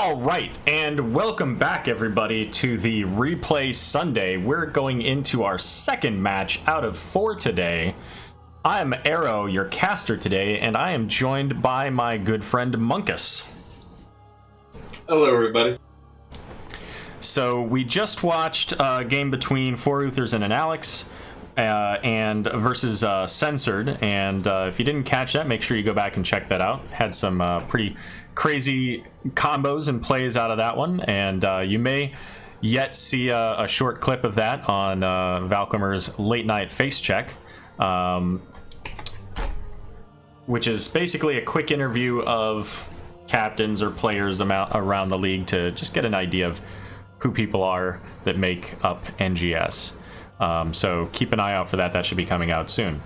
All right, and welcome back, everybody, to the Replay Sunday. We're going into our second match out of 4 today. I'm Aero, your caster today, and I am joined by my good friend Munkus. Hello, everybody. So we just watched a game between Four Uthers and an Alex, and versus Censored. And if you didn't catch that, make sure you go back and check that out. Had some pretty crazy combos and plays out of that one, and you may yet see a short clip of that on Valcomer's late night face check, which is basically a quick interview of captains or players around the league to just get an idea of who people are that make up NGS. So keep an eye out for that. That should be coming out soon.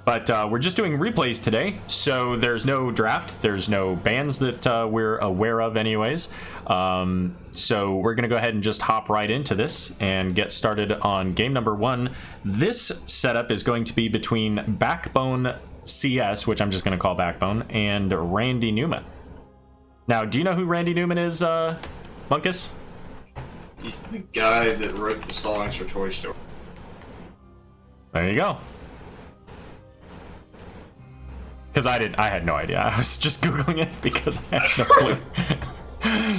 But we're just doing replays today, so there's no draft, there's no bans that we're aware of anyways. So we're going to go ahead and just hop right into this and get started on game number 1. This setup is going to be between Backbone CS, which I'm just going to call Backbone, and Randy Newman. Now, do you know who Randy Newman is, Munkus? He's the guy that wrote the songs for Toy Story. There you go. Because I had no idea. I was just Googling it because I had no clue.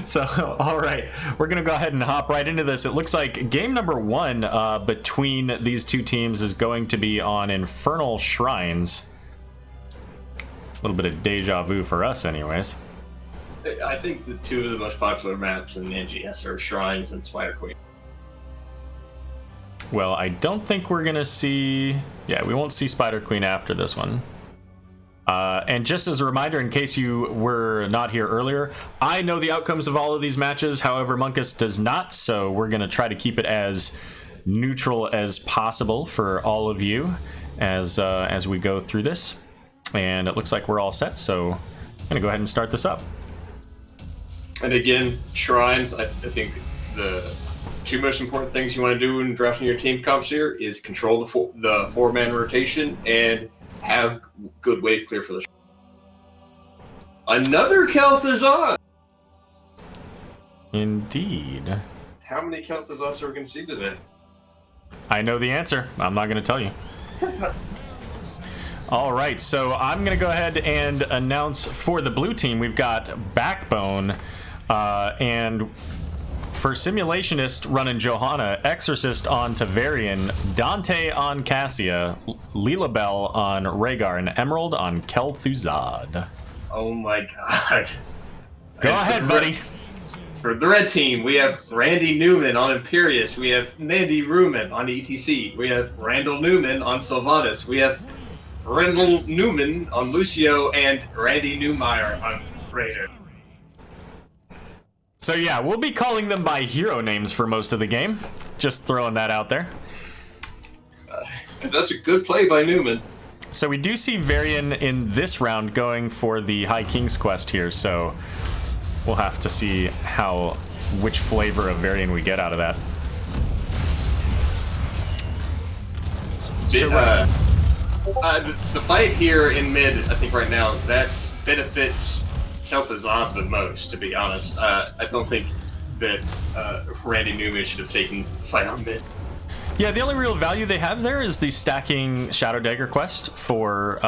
So, all right. We're going to go ahead and hop right into this. It looks like game number 1 between these two teams is going to be on Infernal Shrines. A little bit of deja vu for us anyways. I think the two of the most popular maps in NGS are Shrines and Spider Queen. Well, I don't think we're going to see... Yeah, we won't see Spider Queen after this one. And just as a reminder, in case you were not here earlier, I know the outcomes of all of these matches. However, Munkus does not, so we're going to try to keep it as neutral as possible for all of you as we go through this. And it looks like we're all set, so I'm going to go ahead and start this up. And again, Shrines, I think the two most important things you want to do in drafting your team comps here is control the four-man rotation and have good wave clear for the Another Kel'Thuzad! Indeed. How many Kel'Thuzads are we going to see today? I know the answer. I'm not going to tell you. All right, so I'm going to go ahead and announce for the blue team, we've got Backbone, and for Simulationist running Johanna, Exorcist on Tavarian, Dante on Cassia, Lilabelle on Rhaegar, and Emerald on Kel'Thuzad. Oh my god. Go ahead, buddy. For the red team, we have Randy Newman on Imperius, we have Mandy Ruman on ETC, we have Randall Newman on Sylvanas, we have Randall Newman on Lucio, and Randy Newmeyer on Raider. So yeah, we'll be calling them by hero names for most of the game. Just throwing that out there. That's a good play by Newman. So we do see Varian in this round going for the High King's Quest here, so we'll have to see which flavor of Varian we get out of that. The fight here in mid, I think right now, that benefits Kel'Thuzad the most, to be honest. I don't think that Randy Newman should have taken the fight on mid. Yeah, the only real value they have there is the stacking Shadow Dagger quest for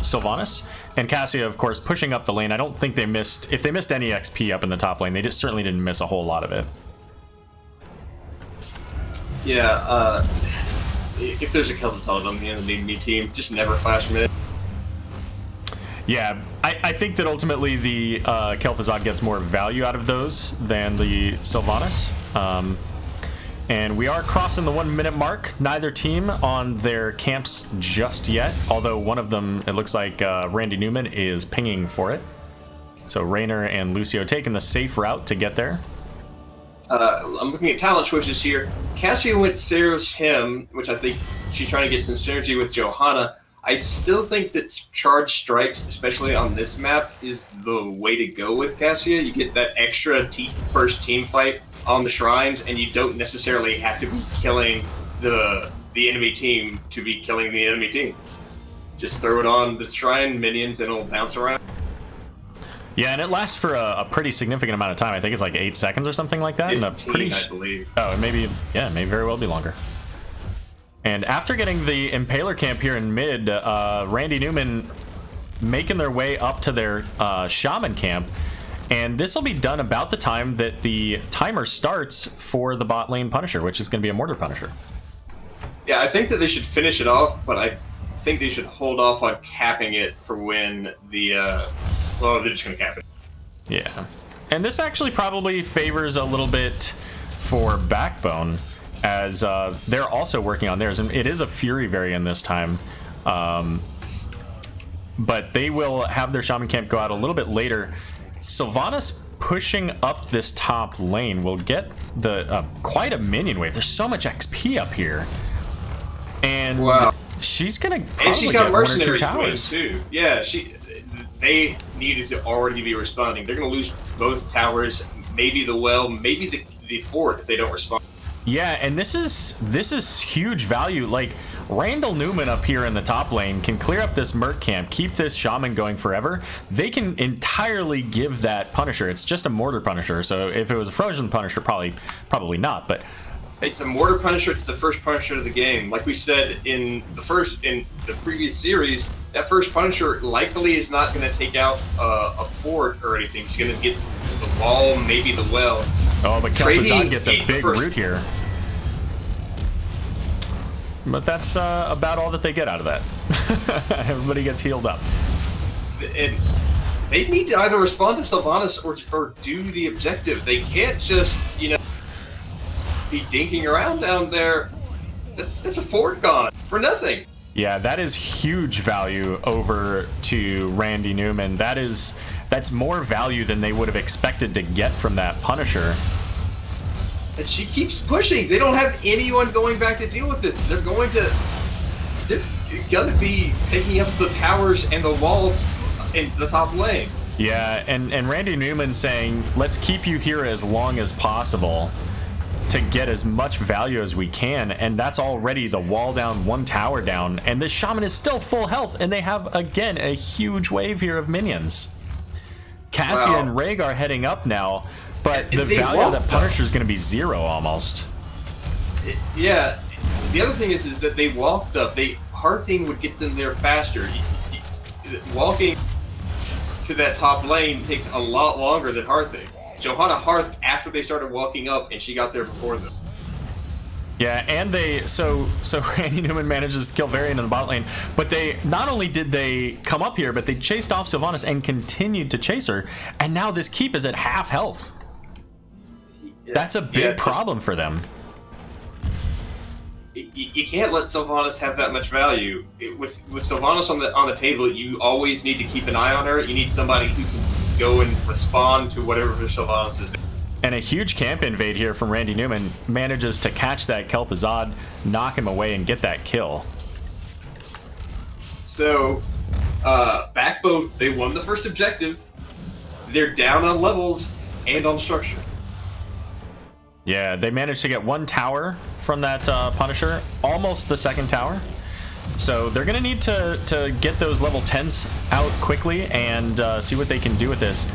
Sylvanas. And Cassia, of course, pushing up the lane. I don't think they missed... If they missed any XP up in the top lane, they just certainly didn't miss a whole lot of it. Yeah, if there's a Kel'Thuzad on the enemy team, just never flash mid. Yeah, I think that ultimately the Kel'Thuzad gets more value out of those than the Sylvanas. And we are crossing the 1 minute mark. Neither team on their camps just yet, although one of them, it looks like Randy Newman is pinging for it. So Raynor and Lucio taking the safe route to get there. I'm looking at talent choices here. Cassia went Seros Him, which I think she's trying to get some synergy with Johanna. I still think that charge strikes, especially on this map, is the way to go with Cassia. You get that extra first team fight on the shrines, and you don't necessarily have to be killing the enemy team to be killing the enemy team. Just throw it on the shrine minions and it'll bounce around. Yeah, and it lasts for a pretty significant amount of time. I think it's like 8 seconds or something like that. 15, And I believe. Oh, it may very well be longer. And after getting the Impaler camp here in mid, Randy Newman making their way up to their Shaman camp. And this will be done about the time that the timer starts for the bot lane Punisher, which is going to be a Mortar Punisher. Yeah, I think that they should finish it off, but I think they should hold off on capping it for when the... well, they're just going to cap it. Yeah. And this actually probably favors a little bit for Backbone, as they're also working on theirs. And it is a Fury variant this time. But they will have their Shaman camp go out a little bit later. Sylvanas pushing up this top lane will get the quite a minion wave. There's so much XP up here. And wow. She's going to and she's got mercenary towers too. Yeah, they needed to already be responding. They're going to lose both towers, maybe the well, maybe the fort if they don't respond. Yeah, and this is huge value. Like, Randall Newman up here in the top lane can clear up this Merc camp, keep this Shaman going forever. They can entirely give that Punisher. It's just a Mortar Punisher, so if it was a Frozen Punisher, probably not, but... It's a Mortar Punisher. It's the first Punisher of the game. Like we said in the previous series, that first Punisher likely is not going to take out a fort or anything. He's going to get the wall, maybe the well. Oh, but Kel'Thuzad gets a big root here. But that's about all that they get out of that. Everybody gets healed up. And they need to either respond to Sylvanas or do the objective. They can't just, be dinking around down there. That's a fort gone for nothing. Yeah, that is huge value over to Randy Newman. That's more value than they would have expected to get from that Punisher. And she keeps pushing. They don't have anyone going back to deal with this. They're going to be taking up the towers and the wall in the top lane. Yeah, and Randy Newman saying, let's keep you here as long as possible to get as much value as we can, and that's already the wall down, one tower down, and this Shaman is still full health, and they have, again, a huge wave here of minions. Cassia and Rhaegar heading up now, but the value of that Punisher is going to be 0 almost. Yeah, the other thing is that they walked up. Hearthing would get them there faster. Walking to that top lane takes a lot longer than Hearthing. Johanna hearthed after they started walking up, and she got there before them. Yeah, and so Randy Newman manages to kill Varian in the bot lane, but not only did they come up here, but they chased off Sylvanas and continued to chase her, and now this keep is at half health. That's a big problem for them. You can't let Sylvanas have that much value. With Sylvanas on the table, you always need to keep an eye on her. You need somebody who can go and respond to whatever Sylvanas is doing. And a huge camp invade here from Randy Newman manages to catch that Kel'Thuzad, knock him away, and get that kill. So, Backbone, they won the first objective. They're down on levels and on structure. Yeah, they managed to get one tower from that Punisher, almost the second tower. So they're going to need to get those level 10s out quickly and see what they can do with this.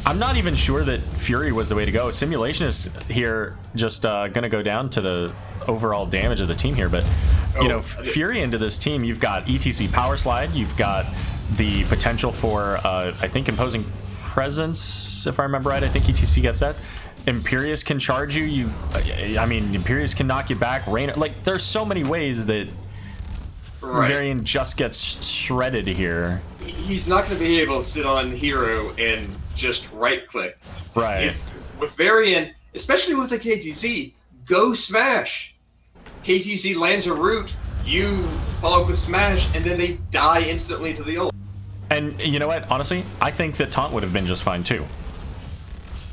I'm not even sure that Fury was the way to go. Simulation is here just going to go down to the overall damage of the team here. But, Fury into this team, you've got ETC Power Slide. You've got the potential for, I think, Imposing Presence, if I remember right. I think ETC gets that. Imperious can charge you. Imperious can knock you back. Rain, like, there's so many ways that Varian just gets shredded here. He's not going to be able to sit on Hero and just right-click. Right. With Varian, especially with the KTZ, go smash. KTZ lands a root, you follow up with smash, and then they die instantly to the ult. And you know what? Honestly, I think that Taunt would have been just fine too.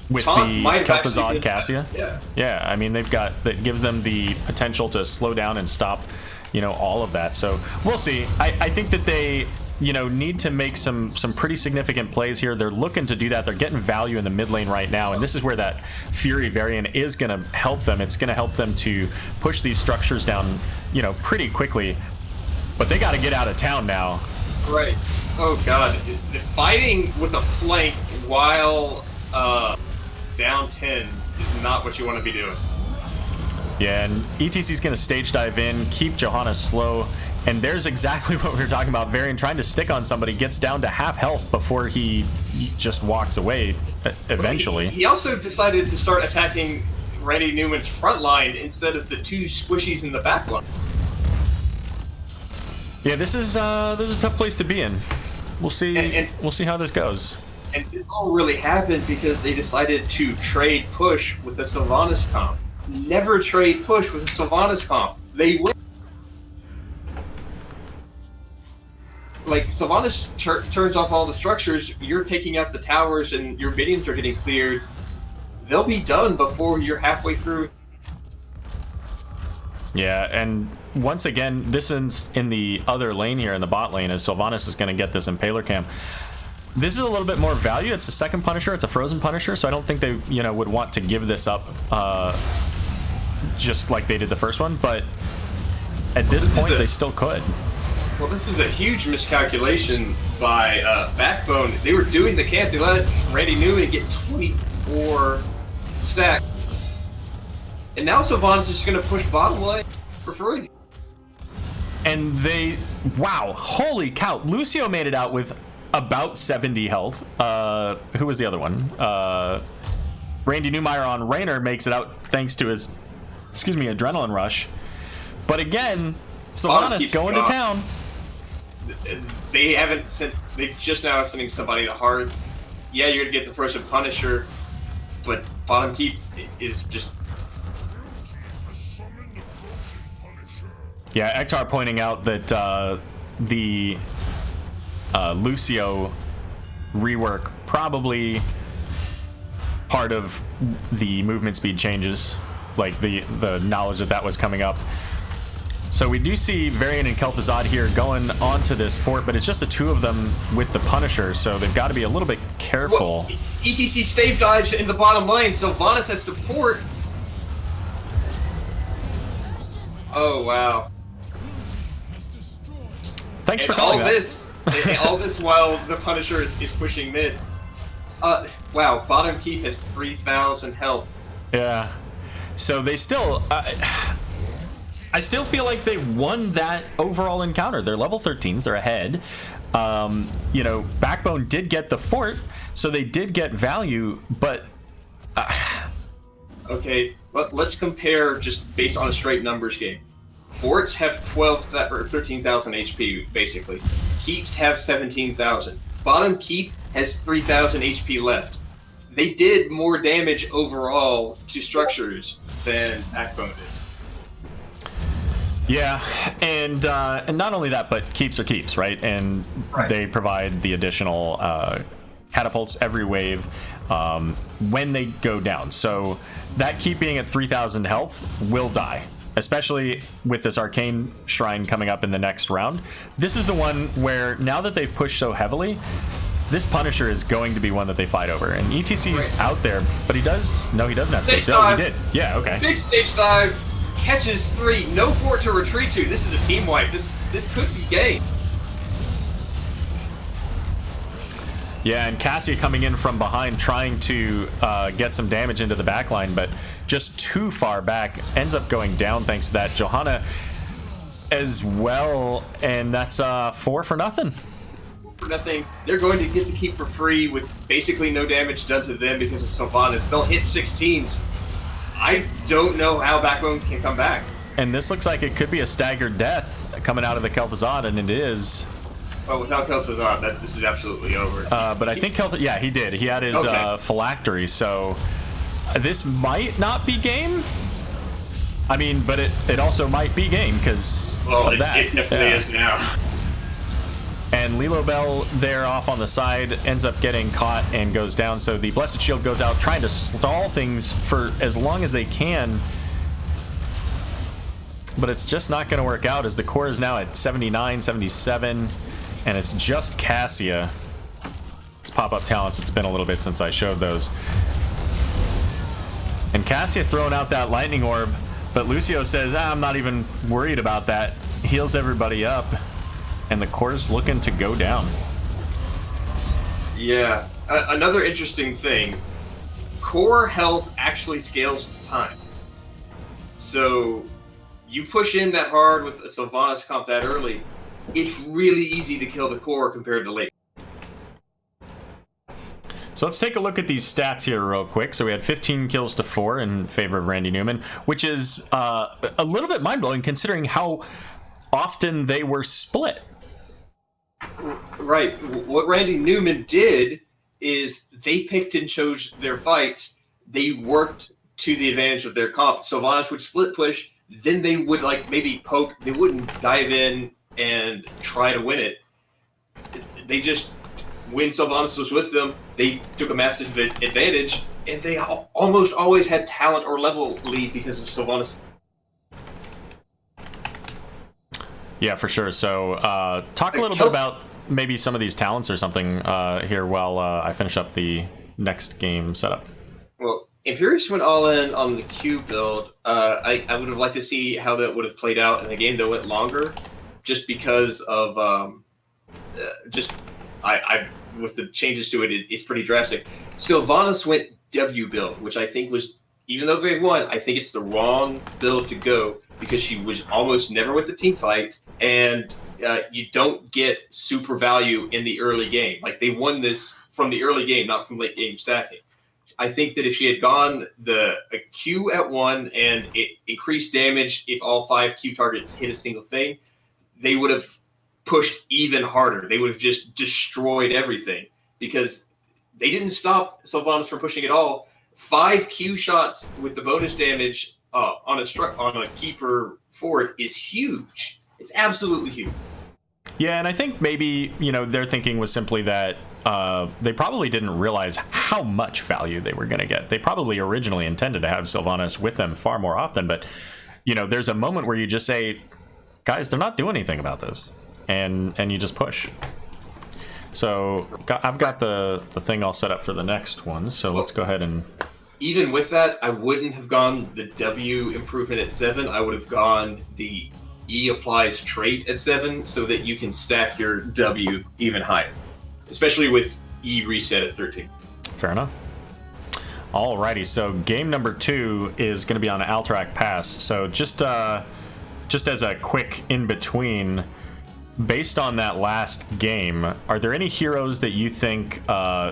With Taunt the Kel'Thuzad Cassia. Yeah, I mean, that gives them the potential to slow down and stop, all of that. So we'll see. I think that they, need to make some pretty significant plays here. They're looking to do that. They're getting value in the mid lane right now, and this is where that Fury variant is going to help them. It's going to help them to push these structures down, pretty quickly. But they got to get out of town now. Right. Oh god, the fighting with a flank while down 10s is not what you want to be doing. Yeah, and ETC's going to stage dive in, keep Johanna slow, and there's exactly what we were talking about. Varian trying to stick on somebody, gets down to half health before he just walks away eventually. He also decided to start attacking Randy Newman's front line instead of the two squishies in the back line. Yeah, this is a tough place to be in. We'll see. We'll see how this goes. And this all really happened because they decided to trade push with a Sylvanas comp. Never trade push with a Sylvanas comp. They win. Like, Sylvanas turns off all the structures, you're taking out the towers, and your minions are getting cleared. They'll be done before you're halfway through. Yeah, and once again, this is in the other lane here, in the bot lane, as Sylvanas is going to get this Impaler Cam. This is a little bit more value. It's the second Punisher. It's a Frozen Punisher, so I don't think they, would want to give this up just like they did the first one, but at this point, they still could. Well, this is a huge miscalculation by Backbone. They were doing the camp. They let Randy Newman get 24 stack. And now Sylvanas is just going to push bottom lane for free. And wow, holy cow. Lucio made it out with about 70 health. Who was the other one? Randy Newmeyer on Raynor makes it out thanks to his, adrenaline rush. But again, Sylvanas going to town. They just now sending somebody to Hearth. Yeah, you're going to get the Frozen Punisher, but bottom keep is just... Yeah, Ektar pointing out that the Lucio rework probably part of the movement speed changes, like the knowledge that was coming up. So we do see Varian and Kel'Thuzad here going onto this fort, but it's just the two of them with the Punisher, so they've got to be a little bit careful. Well, ETC stave dives in the bottom lane. Sylvanas has support. Oh wow! Thanks for calling all this while the Punisher is pushing mid. Wow, bottom keep has 3,000 health. Yeah. So they still... I still feel like they won that overall encounter. They're level 13s. They're ahead. Backbone did get the fort, so they did get value, but... Okay, let's compare just based on a straight numbers game. Forts have 13,000 HP, basically. Keeps have 17,000. Bottom keep has 3,000 HP left. They did more damage overall to structures than Backbone did. Yeah, and not only that, but keeps are keeps, right? And they provide the additional catapults every wave when they go down. So that keep being at 3,000 health will die, especially with this Arcane Shrine coming up in the next round. This is the one where, now that they've pushed so heavily, this Punisher is going to be one that they fight over. And ETC's out there, but he doesn't have stage dive. He did. Yeah, okay. Big stage dive, catches 3, no fort to retreat to. This is a team wipe. This could be game. Yeah, and Cassia coming in from behind, trying to get some damage into the backline, but just too far back, ends up going down thanks to that. Johanna as well, and that's 4 for nothing. For nothing. They're going to get the keep for free with basically no damage done to them because of Sylvanas. They'll hit 16s. I don't know how Backbone can come back. And this looks like it could be a staggered death coming out of the Kel'Thuzad, and it is. Well, without Kel'Thuzad, this is absolutely over. But I think yeah, he did. He had his phylactery, so this might not be game. I mean, but it also might be game because it definitely is now. And Lilo Bell there off on the side ends up getting caught and goes down. So the Blessed Shield goes out, trying to stall things for as long as they can. But it's just not going to work out, as the core is now at 79, 77. And it's just Cassia. It's pop-up talents. It's been a little bit since I showed those. And Cassia throwing out that lightning orb. But Lucio says, I'm not even worried about that. Heals everybody up. And the core's looking to go down. Yeah. Another interesting thing, core health actually scales with time. So you push in that hard with a Sylvanas comp that early, it's really easy to kill the core compared to late. So let's take a look at these stats here real quick. So we had 15 kills to 4 in favor of Randy Newman, which is a little bit mind-blowing considering how often they were split. Right. What Randy Newman did is they picked and chose their fights. They worked to the advantage of their comp. Sylvanas would split push, then they would like maybe poke. They wouldn't dive in and try to win it. They just, when Sylvanas was with them, they took a massive advantage, and they almost always had talent or level lead because of Sylvanas. Yeah, for sure. So talk a little bit about maybe some of these talents or something here while I finish up the next game setup. Well, Imperius went all in on the Q build. I would have liked to see how that would have played out in a game that went longer, just because of with the changes to it, it's pretty drastic. Sylvanas went W build, which I think was, even though they won, I think it's the wrong build to go because she was almost never with the team fight, and you don't get super value in the early game. Like, they won this from the early game, not from late game stacking. I think that if she had gone a Q at 1 and it increased damage if all 5 Q targets hit a single thing, they would have pushed even harder. They would have just destroyed everything because they didn't stop Sylvanas from pushing at all. 5 Q shots with the bonus damage on a keeper forward is huge. It's absolutely huge. Yeah, and I think maybe, their thinking was simply that they probably didn't realize how much value they were going to get. They probably originally intended to have Sylvanas with them far more often, but, there's a moment where you just say, guys, they're not doing anything about this, and you just push. So I've got the thing all set up for the next one, so let's go ahead and... Even with that, I wouldn't have gone the W improvement at 7. I would have gone the E applies trait at 7 so that you can stack your W even higher, especially with E reset at 13. Fair enough. Alrighty, so game number 2 is going to be on Alterac Pass. So just as a quick in-between, based on that last game, are there any heroes that you think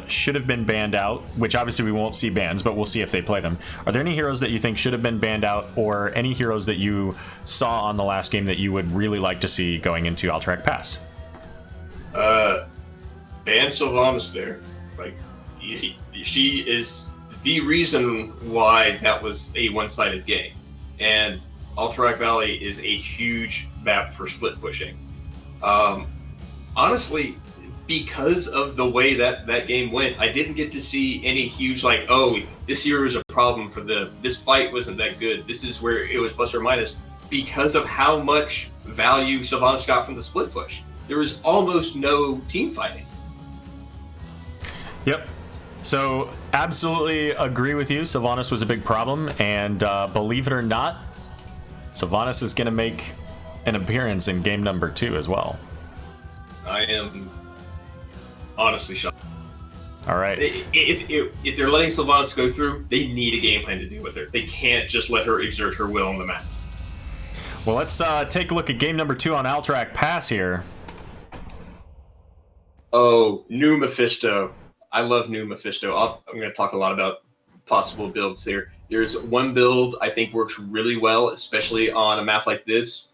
should have been banned out? Which obviously we won't see bans, but we'll see if they play them. Are there any heroes that you think should have been banned out, or any heroes that you saw on the last game that you would really like to see going into Alterac Pass? Ban Sylvanas there. Like, she is the reason why that was a one-sided game. And Alterac Valley is a huge map for split pushing. Honestly, because of the way that game went, I didn't get to see any huge, like, oh, this here was a problem for them. This fight wasn't that good. This is where it was plus or minus. Because of how much value Sylvanas got from the split push. There was almost no team fighting. Yep. So, absolutely agree with you. Sylvanas was a big problem, and believe it or not, Sylvanas is going to make an appearance in game number 2 as well. I am honestly shocked. All right. If they're letting Sylvanas go through, they need a game plan to deal with her. They can't just let her exert her will on the map. Well, let's take a look at game number 2 on Alterac Pass here. Oh, new Mephisto. I love new Mephisto. I'm going to talk a lot about possible builds here. There's one build I think works really well, especially on a map like this.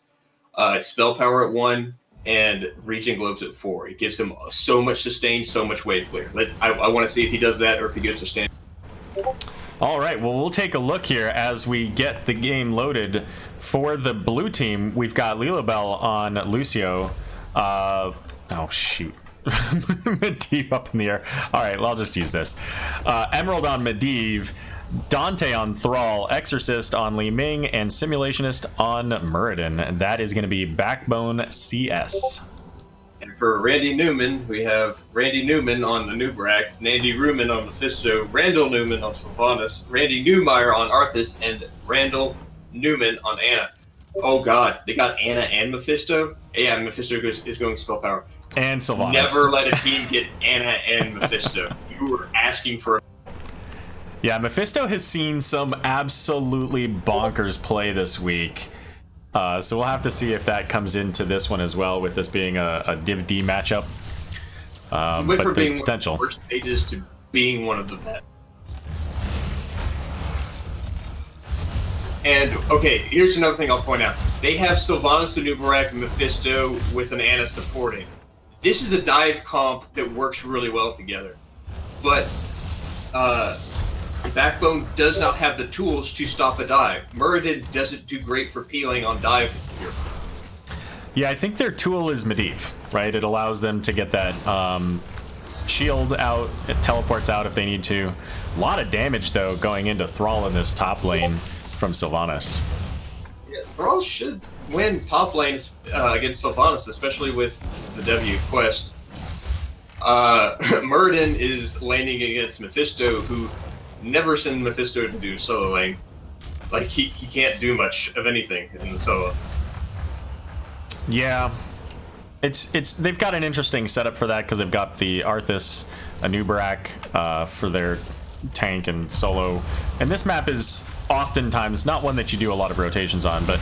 Spell power at 1 and Regen Globes at 4. It gives him so much sustain, so much wave clear. I want to see if he does that or if he goes to stand. All right, well, we'll take a look here as we get the game loaded. For the blue team, we've got Lilabelle on Lucio. Oh, shoot. Medivh up in the air. All right, well, I'll just use this. Emerald on Medivh, Dante on Thrall, Exorcist on Li Ming, and Simulationist on Muradin. That is going to be Backbone CS. And for Randy Newman, we have Randy Newman on the Nubrak, Nandy Ruman on Mephisto, Randall Newman on Sylvanas, Randy Newmeyer on Arthas, and Randall Newman on Anna. Oh god, they got Anna and Mephisto. Yeah, Mephisto is going spell power. And Sylvanas. Never let a team get Anna and Mephisto. You were asking for. Yeah, Mephisto has seen some absolutely bonkers play this week. So we'll have to see if that comes into this one as well, with this being a Div D matchup. He went but from there's being potential. one of the worst pages to being one of the best. And, okay, here's another thing I'll point out. They have Sylvanas, Anubarak, and Mephisto with an Anna supporting. This is a dive comp that works really well together. But Backbone does not have the tools to stop a dive. Muradin doesn't do great for peeling on dive here. Yeah, I think their tool is Medivh, right? It allows them to get that shield out, it teleports out if they need to. A lot of damage, though, going into Thrall in this top lane from Sylvanas. Yeah, Thrall should win top lanes against Sylvanas, especially with the W quest. Muradin is laning against Mephisto, who never send Mephisto to do solo lane. Like, he can't do much of anything in the solo. Yeah. It's they've got an interesting setup for that, because they've got the Arthas, Anubarak for their tank and solo. And this map is oftentimes not one that you do a lot of rotations on, but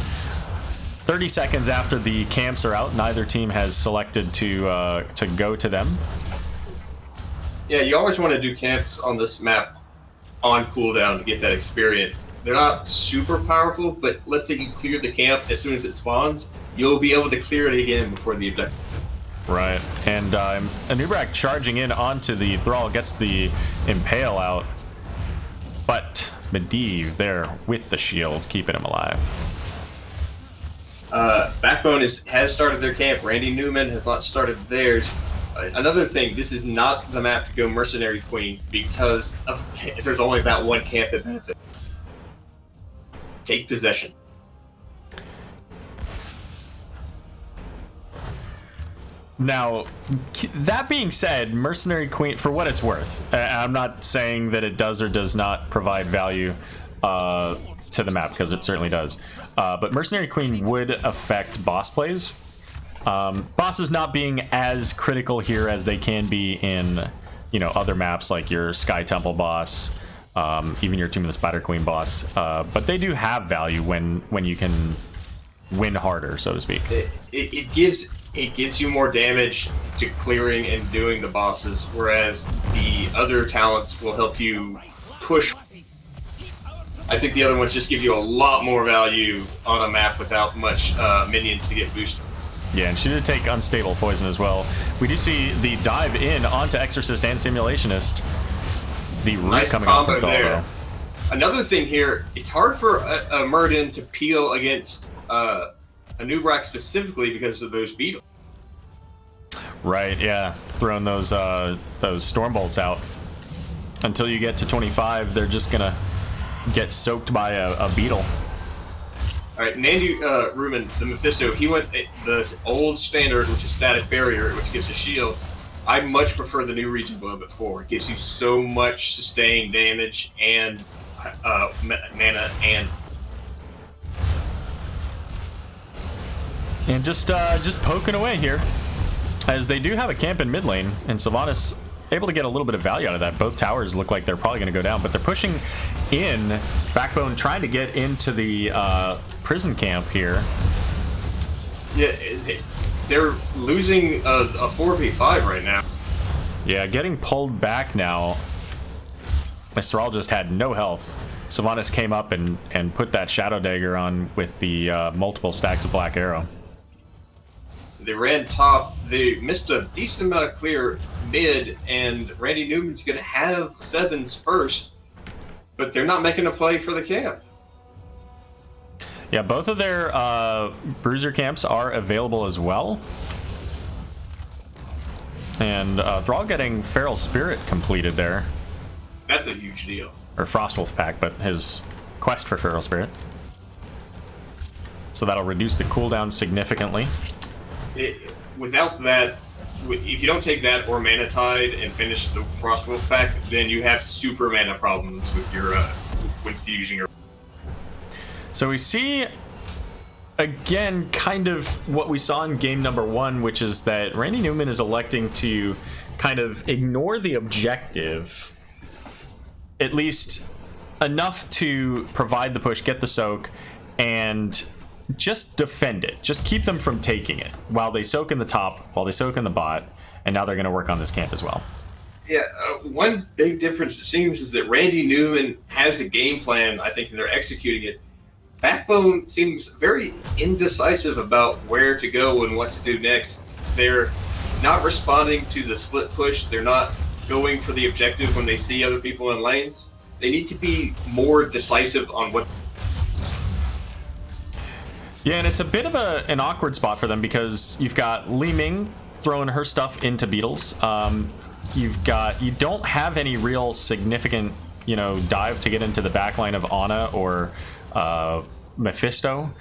30 seconds after the camps are out, neither team has selected to go to them. Yeah, you always want to do camps on this map on cooldown to get that experience. They're not super powerful, but let's say you clear the camp as soon as it spawns, you'll be able to clear it again before the objective. Right, and Anubarak charging in onto the Thrall gets the Impale out, but Medivh there with the shield, keeping him alive. Backbone has started their camp. Randy Newman has not started theirs. Another thing, this is not the map to go Mercenary Queen because there's only that one camp that benefits. Take possession. Now, that being said, Mercenary Queen, for what it's worth, I'm not saying that it does or does not provide value to the map, because it certainly does. But Mercenary Queen would affect boss plays. Bosses not being as critical here as they can be in, other maps like your Sky Temple boss, even your Tomb of the Spider Queen boss. But they do have value when you can win harder, so to speak. It gives you more damage to clearing and doing the bosses, whereas the other talents will help you push. I think the other ones just give you a lot more value on a map without much minions to get boosted. Yeah, and she did take Unstable Poison as well. We do see the dive in onto Exorcist and Simulationist. The root nice coming off combo from there. Thalbo. Another thing here, it's hard for a Muradin to peel against Anubarak specifically because of those beetles. Right, yeah. Throwing those storm bolts out. Until you get to 25, they're just gonna get soaked by a beetle. Alright, Nandy Ruman, the Mephisto, he went the old standard, which is static barrier, which gives a shield. I much prefer the new Region Globe at 4. It gives you so much sustained damage and mana And just poking away here, as they do have a camp in mid lane, and Sylvanas able to get a little bit of value out of that. Both towers look like they're probably going to go down, but they're pushing in. Backbone trying to get into the prison camp here. Yeah, they're losing a 4v5 right now. Yeah, getting pulled back now. Mistral just had no health. Sylvanas came up and put that Shadow Dagger on with the multiple stacks of Black Arrow. They ran top. They missed a decent amount of clear mid, and Randy Newman's going to have sevens first, but they're not making a play for the camp. Yeah, both of their bruiser camps are available as well. And Thrall getting Feral Spirit completed there. That's a huge deal. Or Frostwolf pack, but his quest for Feral Spirit. So that'll reduce the cooldown significantly. Without that, if you don't take that or Mana Tide and finish the Frostwolf pack, then you have super mana problems with your with using your. So we see again, kind of what we saw in game number 1, which is that Randy Newman is electing to kind of ignore the objective, at least enough to provide the push, get the soak, and just defend it. Just keep them from taking it while they soak in the top, while they soak in the bot, and now they're going to work on this camp as well. Yeah, one big difference, it seems, is that Randy Newman has a game plan, I think, and they're executing it. Backbone seems very indecisive about where to go and what to do next. They're not responding to the split push. They're not going for the objective when they see other people in lanes. They need to be more decisive on what... Yeah, and it's a bit of an awkward spot for them because you've got Li Ming throwing her stuff into Beetles. You don't have any real significant, dive to get into the backline of Ana or Mephisto.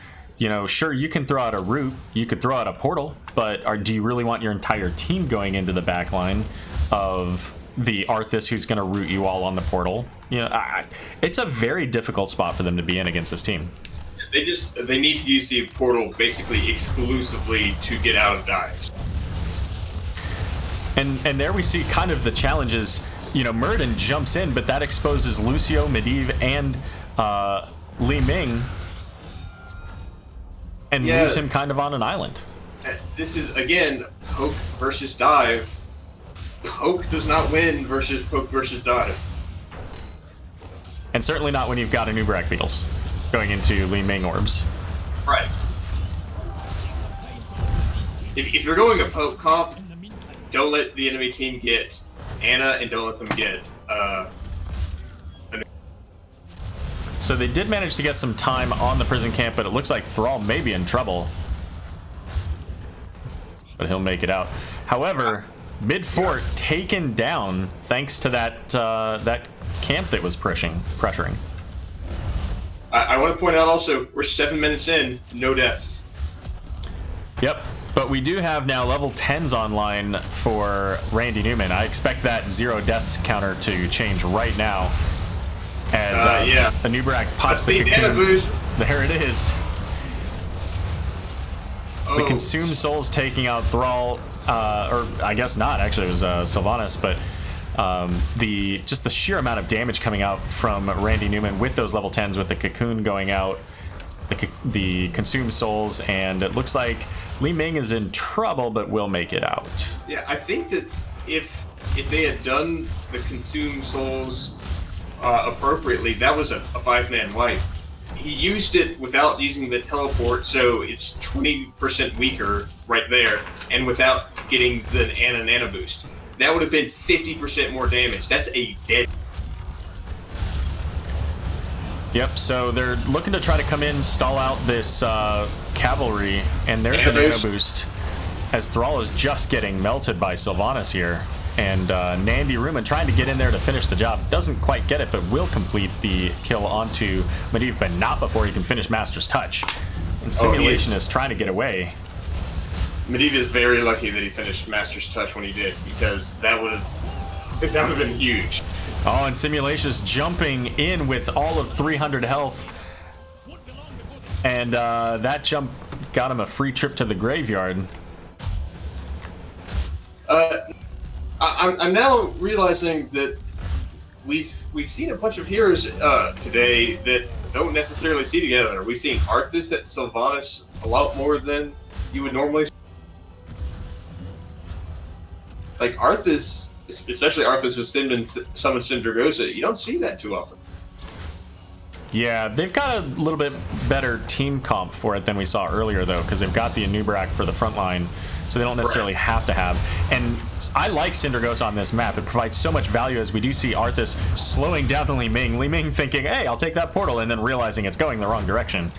Sure, you can throw out a root, you could throw out a portal, but do you really want your entire team going into the backline of the Arthas who's going to root you all on the portal? It's a very difficult spot for them to be in against this team. They need to use the portal basically exclusively to get out of dives. And there we see kind of the challenges. Murden jumps in, but that exposes Lucio, Medivh, and Li Ming, and leaves him kind of on an island. This is, again, poke versus dive. Poke does not win versus poke versus dive. And certainly not when you've got a Nubrak Beetles going into Li Ming orbs. Right. If you're going a poke comp, don't let the enemy team get Ana, and don't let them get... So they did manage to get some time on the prison camp, but it looks like Thrall may be in trouble. But he'll make it out. However, mid-fort taken down thanks to that camp that was pressuring. I want to point out also, we're 7 minutes in, no deaths. Yep. But we do have now level 10s online for Randy Newman. I expect that 0 deaths counter to change right now. As a Nubrak pops the cocoon. Boost. There it is. Oh. The consumed souls taking out Thrall, or I guess not. Actually, it was Sylvanas, but just the sheer amount of damage coming out from Randy Newman with those level 10s, with the cocoon going out, the consumed souls, and it looks like Li Ming is in trouble, but will make it out. Yeah, I think that if they had done the consumed souls appropriately, that was a 5-man wipe. He used it without using the teleport, so it's 20% weaker right there, and without getting the Ana boost. That would have been 50% more damage. That's a dead... Yep, so they're looking to try to come in, stall out this cavalry, and there's the nano boost, as Thrall is just getting melted by Sylvanas here. And Nandi Ruman trying to get in there to finish the job. Doesn't quite get it, but will complete the kill onto Medivh, but not before he can finish Master's Touch. And Simulation is trying to get away. Medivh is very lucky that he finished Master's Touch when he did, because that would have been huge. Oh, and Simulation is jumping in with all of 300 health. And that jump got him a free trip to the graveyard. I'm now realizing that we've seen a bunch of heroes today that don't necessarily see together. We've seen Arthas at Sylvanas a lot more than you would normally see. Like Arthas, especially Arthas with Summon Syndragosa, you don't see that too often. Yeah, they've got a little bit better team comp for it than we saw earlier, though, because they've got the Anubrak for the front line, so they don't necessarily have to have. And I like Syndragosa on this map. It provides so much value, as we do see Arthas slowing down Li Ming. Li Ming thinking, hey, I'll take that portal, and then realizing it's going the wrong direction.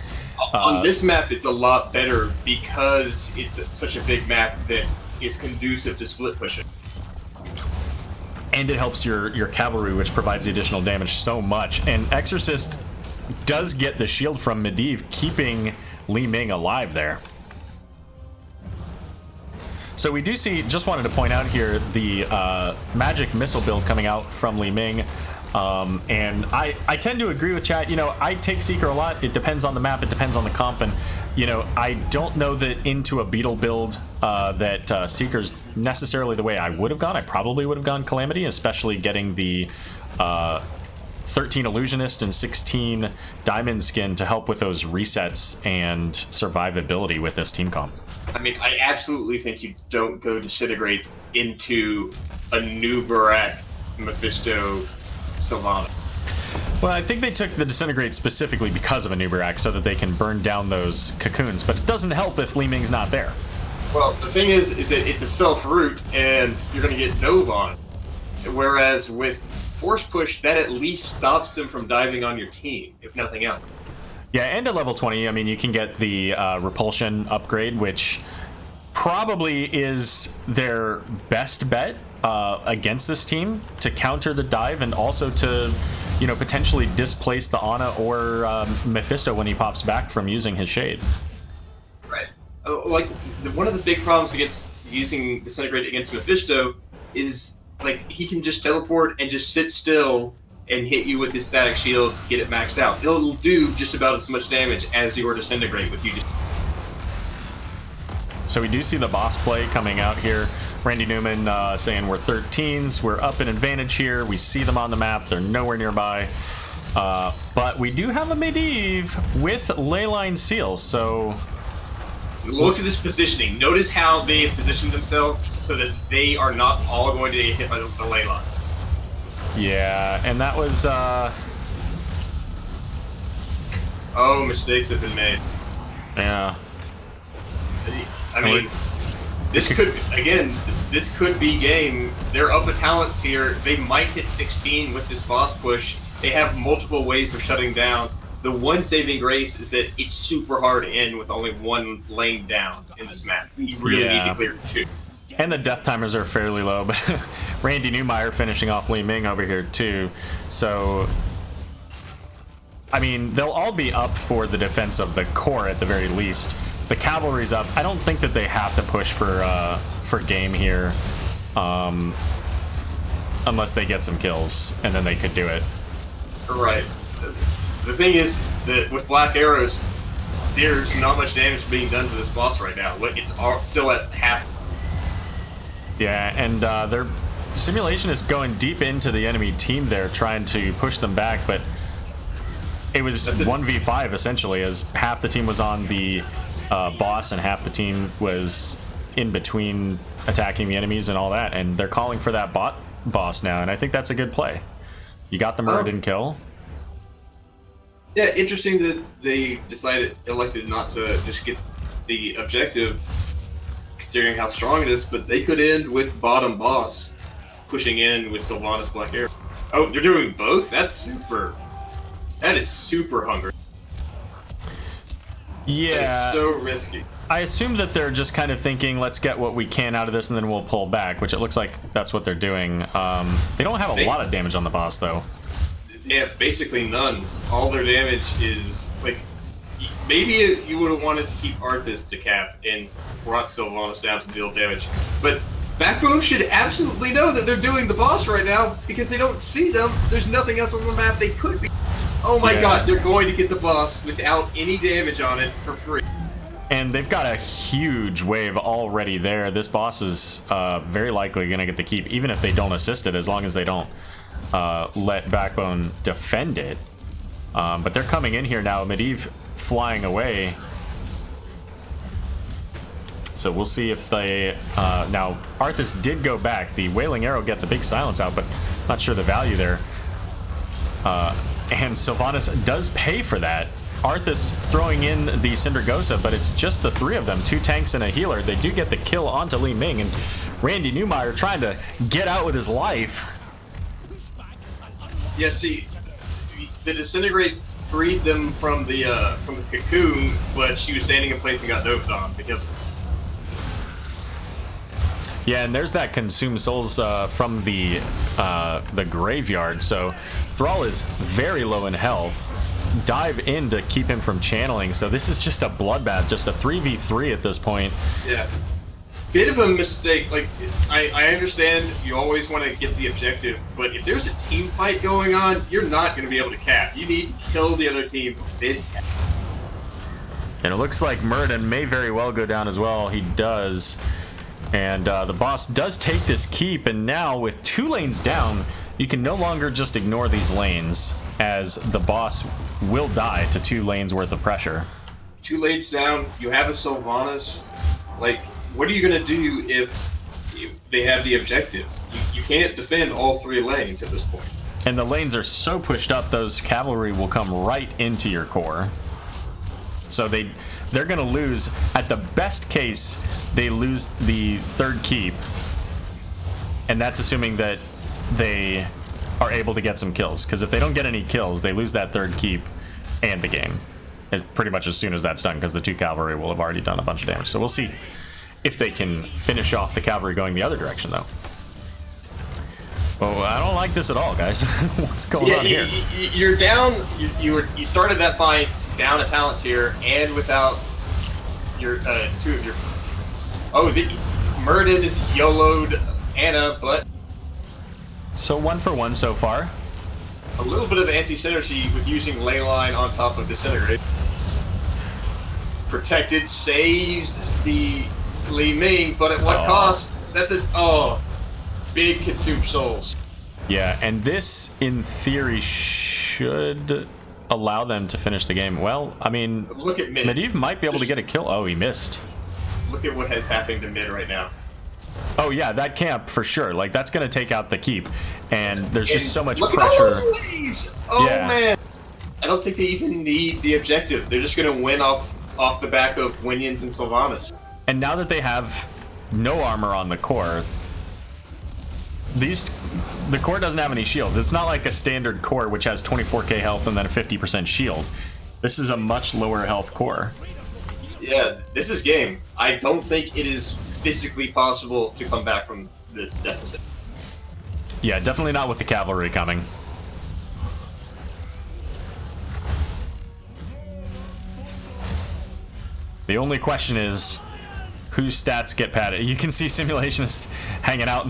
On this map, it's a lot better because it's such a big map that is conducive to split pushing. And it helps your cavalry, which provides the additional damage so much. And Exorcist does get the shield from Medivh, keeping Li Ming alive there. So we do see, just wanted to point out here, the magic missile build coming out from Li Ming. And I tend to agree with chat. I take Seeker a lot. It depends on the map, it depends on the comp, and you know, I don't know that into a Beetle build that Seeker's necessarily the way I would have gone. I probably would have gone Calamity, especially getting the 13 Illusionist and 16 Diamond Skin to help with those resets and survivability with this team comp. I mean, I absolutely think you don't go Disintegrate into a new Barak, Mephisto, Sylvana. Well, I think they took the Disintegrate specifically because of a Nubarak so that they can burn down those cocoons, but it doesn't help if Li Ming's not there. Well, the thing is that it's a self-root, and you're going to get dove on. Whereas with Force Push, that at least stops them from diving on your team, if nothing else. Yeah, and at level 20, I mean, you can get the Repulsion upgrade, which probably is their best bet against this team to counter the dive and also to, you know, potentially displace the Ana or Mephisto when he pops back from using his Shade. Right. Like, one of the big problems against using Disintegrate against Mephisto is, like, he can just teleport and just sit still and hit you with his static shield, get it maxed out. It'll do just about as much damage as your Disintegrate with you. So we do see the boss play coming out here. Randy Newman saying we're 13s, we're up an advantage here. We see them on the map, they're nowhere nearby. But we do have a Medivh with Leyline Seals, so... Look at this positioning. Notice how they have positioned themselves so that they are not all going to get hit by the Leyline. Yeah, and that was... Oh, mistakes have been made. Yeah. I mean, this could be game. They're up a talent tier. They might hit 16 with this boss push. They have multiple ways of shutting down. The one saving grace is that it's super hard to end with only one lane down in this map. You really need to clear 2. And the death timers are fairly low, but Randy Newmeyer finishing off Li Ming over here too. So, I mean, they'll all be up for the defense of the core at the very least. The cavalry's up. I don't think that they have to push for game here, unless they get some kills, and then they could do it. Right. The thing is that with Black Arrows, there's not much damage being done to this boss right now. It's still at half. Yeah, and their simulation is going deep into the enemy team there, trying to push them back, but it was 1v5 essentially, as half the team was on the boss and half the team was in between attacking the enemies and all that, and they're calling for that boss now, and I think that's a good play. You got the Muradin kill. Yeah, interesting that they elected not to just get the objective, considering how strong it is, but they could end with bottom boss pushing in with Sylvanas Black Arrow. Oh, they're doing both? That is super hungry. Yeah. That is so risky. I assume that they're just kind of thinking, let's get what we can out of this and then we'll pull back, which it looks like that's what they're doing. They don't have a lot of damage on the boss, though. They have basically none. All their damage is, like, maybe you would have wanted to keep Arthas to cap and brought Sylvanas down to deal damage. But Backbone should absolutely know that they're doing the boss right now because they don't see them. There's nothing else on the map they could be. Oh my god, they're going to get the boss without any damage on it for free. And they've got a huge wave already there. This boss is very likely going to get the keep, even if they don't assist it, as long as they don't let Backbone defend it. But they're coming in here now. Medivh flying away. So we'll see if they... now, Arthas did go back. The Wailing Arrow gets a big silence out, but not sure the value there. And Sylvanas does pay for that. Arthas throwing in the Cindergosa, but it's just the 3 of them, 2 tanks and a healer. They do get the kill onto Li Ming, and Randy Newmeyer trying to get out with his life. Yeah, see, the Disintegrate freed them from the cocoon, but she was standing in place and got doped on because... Yeah, and there's that Consume Souls from the graveyard, so Thrall is very low in health. Dive in to keep him from channeling, so this is just a bloodbath, just a 3v3 at this point. Yeah. Bit of a mistake. Like, I understand you always want to get the objective, but if there's a team fight going on, you're not going to be able to cap. You need to kill the other team, then cap. And it looks like Murden may very well go down as well. He does. And the boss does take this keep, and now with 2 lanes down, you can no longer just ignore these lanes, as the boss will die to 2 lanes worth of pressure. 2 lanes down, you have a Sylvanas. Like, what are you going to do if they have the objective? You can't defend all 3 lanes at this point. And the lanes are so pushed up, those cavalry will come right into your core. So they're going to lose. At the best case, they lose the 3rd keep. And that's assuming that they are able to get some kills. Because if they don't get any kills, they lose that 3rd keep and the game. It's pretty much as soon as that's done, because the 2 cavalry will have already done a bunch of damage. So we'll see if they can finish off the cavalry going the other direction, though. Well, I don't like this at all, guys. What's going on here? You're down. You started that fight down a talent tier and without your 2 of your. Oh, Murden is YOLO'd Anna, but so 1 for 1 so far. A little bit of anti-synergy with using Leyline on top of Disintegrate. Protected saves the Li Ming, but at what cost? That's it. Oh, big consume souls. Yeah, and this, in theory, should allow them to finish the game. Well, I mean, look at mid. Medivh might be able to get a kill. Oh, he missed. Look at what has happened to mid right now. Oh yeah, that camp for sure. Like, that's going to take out the keep, and there's just so much look pressure. At all those waves. Oh yeah. Man, I don't think they even need the objective. They're just going to win off the back of Winions and Sylvanas. And now that they have no armor on the core, the core doesn't have any shields. It's not like a standard core which has 24k health and then a 50% shield. This is a much lower health core. Yeah, this is game. I don't think it is physically possible to come back from this deficit. Yeah, definitely not with the cavalry coming. The only question is whose stats get padded. You can see Simulationist hanging out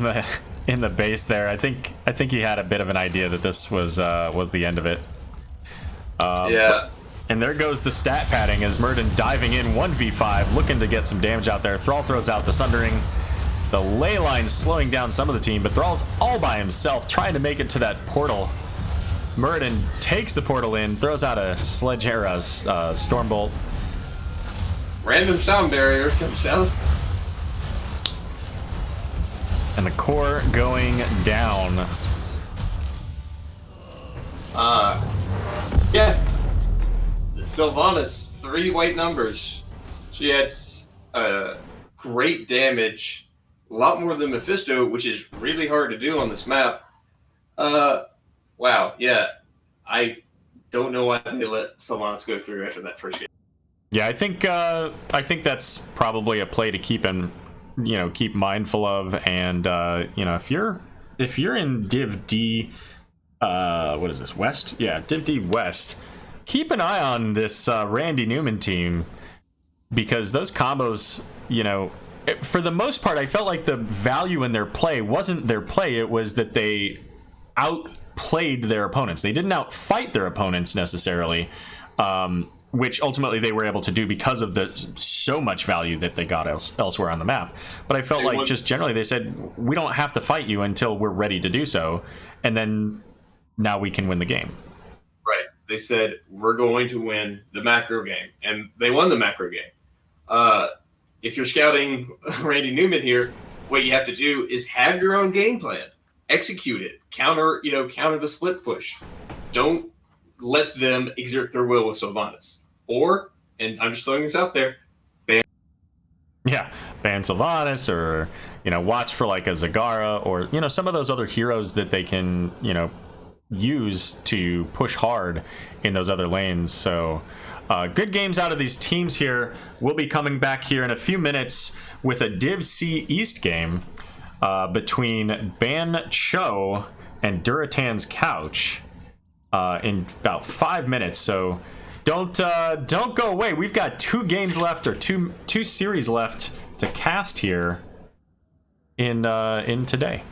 in the base there. I think he had a bit of an idea that this was the end of it. Yeah. And there goes the stat padding as Murden diving in 1v5, looking to get some damage out there. Thrall throws out the Sundering. The ley line slowing down some of the team, but Thrall's all by himself trying to make it to that portal. Murden takes the portal in, throws out a sledgehammer, Stormbolt. Random sound barrier comes down. And the core going down. Yeah. Sylvanas, 3 white numbers. She had great damage. A lot more than Mephisto, which is really hard to do on this map. Wow, yeah. I don't know why they let Sylvanas go through after that first game. Yeah, I think that's probably a play to keep mindful of, and if you're in Div D, what is this, West? Yeah, Div D West. Keep an eye on this Randy Newman team, because those combos, for the most part, I felt like the value in their play wasn't their play. It was that they outplayed their opponents. They didn't outfight their opponents necessarily, which ultimately they were able to do because of the so much value that they got elsewhere on the map. But I felt like just generally they said, we don't have to fight you until we're ready to do so, and then now we can win the game. Right. They said, we're going to win the macro game, and they won the macro game. If you're scouting Randy Newman here, what you have to do is have your own game plan, execute it, counter the split push. Don't let them exert their will with Sylvanas. Or, and I'm just throwing this out there, ban Sylvanas, or watch for like a Zagara, or some of those other heroes that they can use to push hard in those other lanes. So good games out of these teams here. We'll be coming back here in a few minutes with a Div C East game between Ban Cho and Duratan's Couch in about 5 minutes. So don't go away. We've got 2 games left, or two series left to cast here in today.